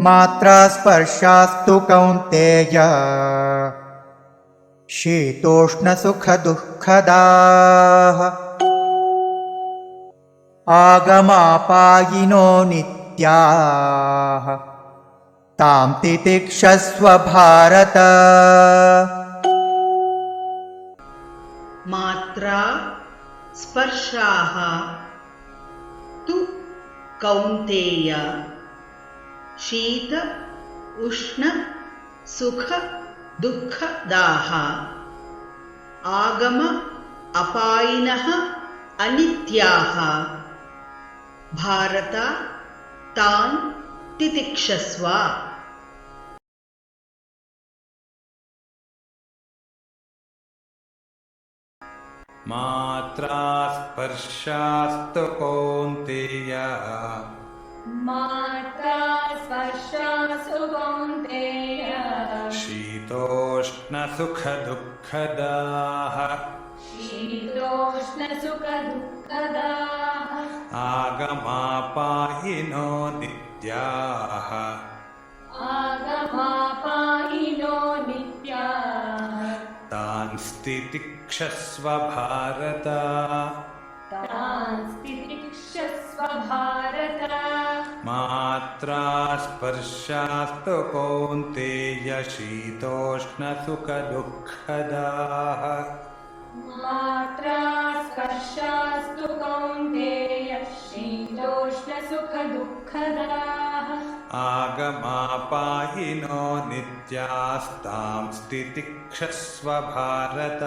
मात्रा स्पर्शास्तु कौन्तेय शीतोष्णसुखदुःखदाः आगमापायिनो नित्याः तां तितिक्षस्व भारत। मात्रा स्पर्शाः तु कौन्तेय शीत उष्ण सुख दुःखदाः आगम अपायिनः अनित्याः भारत तान् तितिक्षस्व। मात्रा स्पर्शास्तु कौन्तेय मात्रा स्पर्शास्तु कौन्तेय शीतोष्णसुखदुःखदाः शीतोष्णसुखदुःखदाः आगमापायिनो नित्याः आगमापायिनो नित्याः तांस्तितिक्षस्व भारत। तांस्तितिक्षस्व भारत। मात्रा स्पर्शास्तु कौन्तेय शीतोष्णसुखदुःखदाः मात्रा स्पर्शास्तु कौन्तेय शीतोष्णसुखदुःखदाः आगमापायिनो नित्यास्तांस्तितिक्षस्व भारत।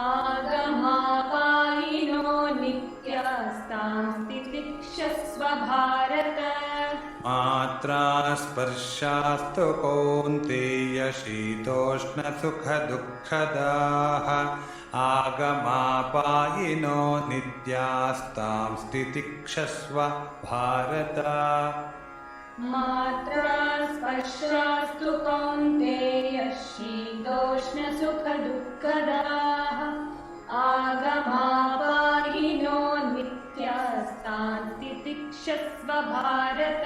आगमापायिनो नित्यास्तांस्तितिक्षस्व भारत। मात्रा स्पर्शास्तु कौन्तेय शीतोष्णसुखदुःखदाः आगमापायिनो नित्यास्तांस्तितिक्षस्व भारत। मात्रा स्पर्शास्तु कौन्तेय शीतोष्णसुखदुःखदाः आगमापायिनो नित्यास्तांस्तितिक्षस्व भारत।